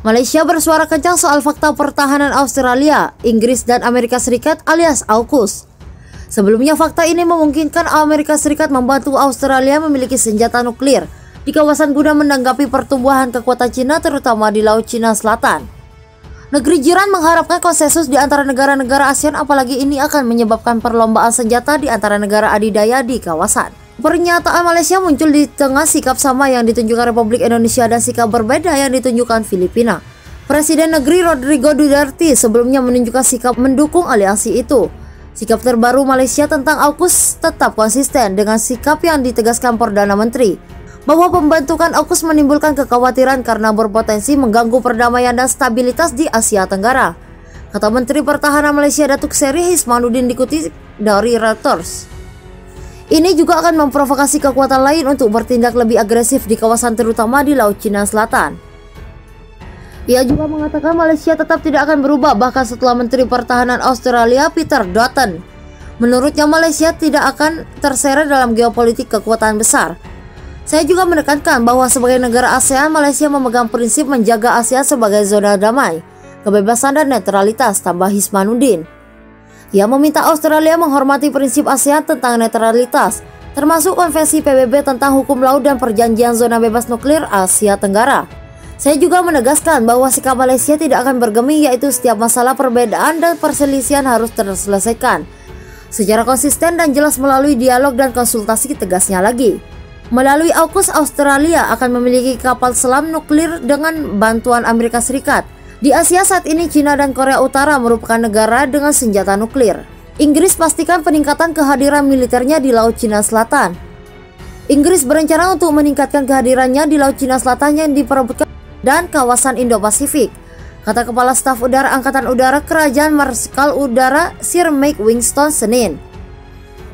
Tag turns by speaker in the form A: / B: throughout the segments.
A: Malaysia bersuara kencang soal fakta pertahanan Australia, Inggris dan Amerika Serikat alias AUKUS. Sebelumnya fakta ini memungkinkan Amerika Serikat membantu Australia memiliki senjata nuklir di kawasan guna menanggapi pertumbuhan kekuatan Cina terutama di Laut Cina Selatan. Negeri jiran mengharapkan konsensus di antara negara-negara ASEAN, apalagi ini akan menyebabkan perlombaan senjata di antara negara adidaya di kawasan. Pernyataan Malaysia muncul di tengah sikap sama yang ditunjukkan Republik Indonesia dan sikap berbeda yang ditunjukkan Filipina. Presiden negeri Rodrigo Duterte sebelumnya menunjukkan sikap mendukung aliansi itu. Sikap terbaru Malaysia tentang AUKUS tetap konsisten dengan sikap yang ditegaskan Perdana Menteri, bahwa pembentukan AUKUS menimbulkan kekhawatiran karena berpotensi mengganggu perdamaian dan stabilitas di Asia Tenggara, kata Menteri Pertahanan Malaysia Datuk Seri Hismanuddin dikutip dari Reuters. Ini juga akan memprovokasi kekuatan lain untuk bertindak lebih agresif di kawasan terutama di Laut Cina Selatan. Ia juga mengatakan Malaysia tetap tidak akan berubah bahkan setelah Menteri Pertahanan Australia Peter Dutton. Menurutnya Malaysia tidak akan terseret dalam geopolitik kekuatan besar. Saya juga menekankan bahwa sebagai negara ASEAN, Malaysia memegang prinsip menjaga ASEAN sebagai zona damai, kebebasan dan netralitas, tambah Hismanuddin. Ia meminta Australia menghormati prinsip ASEAN tentang netralitas, termasuk konvensi PBB tentang hukum laut dan perjanjian zona bebas nuklir Asia Tenggara. Saya juga menegaskan bahwa sikap Malaysia tidak akan bergeming, yaitu setiap masalah perbedaan dan perselisihan harus terselesaikan secara konsisten dan jelas melalui dialog dan konsultasi, tegasnya lagi. Melalui AUKUS, Australia akan memiliki kapal selam nuklir dengan bantuan Amerika Serikat. Di Asia saat ini, Cina dan Korea Utara merupakan negara dengan senjata nuklir. Inggris pastikan peningkatan kehadiran militernya di Laut Cina Selatan. Inggris berencana untuk meningkatkan kehadirannya di Laut Cina Selatan yang diperebutkan dan kawasan Indo-Pasifik, kata Kepala Staf Udara Angkatan Udara Kerajaan Marskal Udara Sir Mike Winston Senin.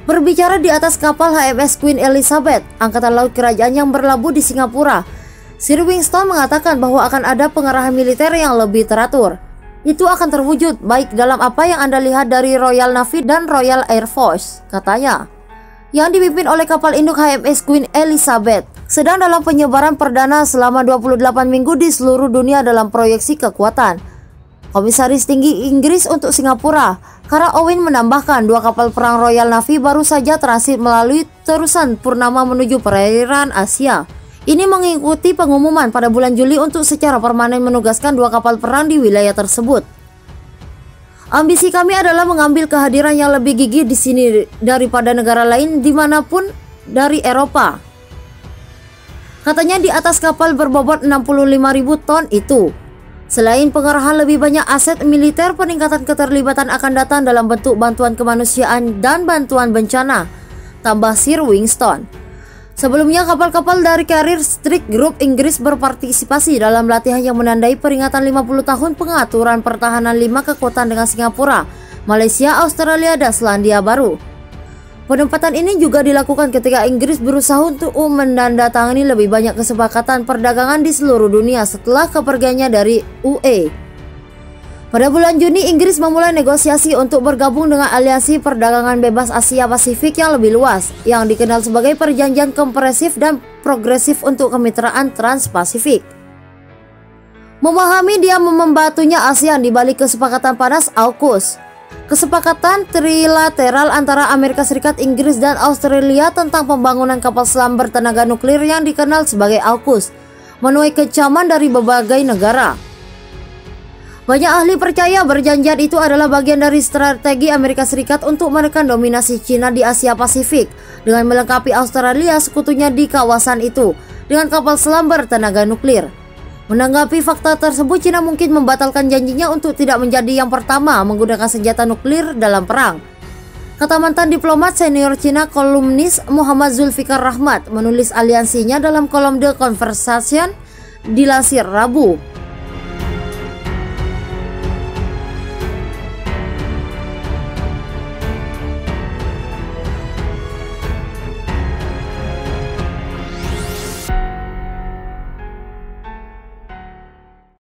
A: Berbicara di atas kapal HMS Queen Elizabeth, Angkatan Laut Kerajaan yang berlabuh di Singapura, Sir Winston mengatakan bahwa akan ada pengerahan militer yang lebih teratur. Itu akan terwujud baik dalam apa yang Anda lihat dari Royal Navy dan Royal Air Force, katanya, yang dipimpin oleh kapal induk HMS Queen Elizabeth, sedang dalam penyebaran perdana selama 28 minggu di seluruh dunia dalam proyeksi kekuatan. Komisaris Tinggi Inggris untuk Singapura, Cara Owen, menambahkan 2 kapal perang Royal Navy baru saja transit melalui terusan Purnama menuju perairan Asia. Ini mengikuti pengumuman pada bulan Juli untuk secara permanen menugaskan 2 kapal perang di wilayah tersebut. Ambisi kami adalah mengambil kehadiran yang lebih gigih di sini daripada negara lain dimanapun dari Eropa, katanya di atas kapal berbobot 65.000 ton itu. Selain pengerahan lebih banyak aset militer, peningkatan keterlibatan akan datang dalam bentuk bantuan kemanusiaan dan bantuan bencana, tambah Sir Winston. Sebelumnya, kapal-kapal dari Carrier Strike Group Inggris berpartisipasi dalam latihan yang menandai peringatan 50 tahun pengaturan pertahanan 5 kekuatan dengan Singapura, Malaysia, Australia, dan Selandia Baru. Penempatan ini juga dilakukan ketika Inggris berusaha untuk menandatangani lebih banyak kesepakatan perdagangan di seluruh dunia setelah kepergiannya dari UE. Pada bulan Juni, Inggris memulai negosiasi untuk bergabung dengan Aliansi Perdagangan Bebas Asia Pasifik yang lebih luas, yang dikenal sebagai Perjanjian Komprehensif dan Progresif untuk Kemitraan Trans-Pasifik. Memahami dia membatunya ASEAN di balik kesepakatan panas AUKUS, kesepakatan trilateral antara Amerika Serikat, Inggris, dan Australia tentang pembangunan kapal selam bertenaga nuklir yang dikenal sebagai AUKUS, menuai kecaman dari berbagai negara. Banyak ahli percaya perjanjian itu adalah bagian dari strategi Amerika Serikat untuk menekan dominasi Cina di Asia Pasifik dengan melengkapi Australia, sekutunya di kawasan itu, dengan kapal selam bertenaga nuklir. Menanggapi fakta tersebut, Cina mungkin membatalkan janjinya untuk tidak menjadi yang pertama menggunakan senjata nuklir dalam perang, kata mantan diplomat senior Cina kolumnis Muhammad Zulfikar Rahmat menulis aliansinya dalam kolom The Conversation dilansir Rabu.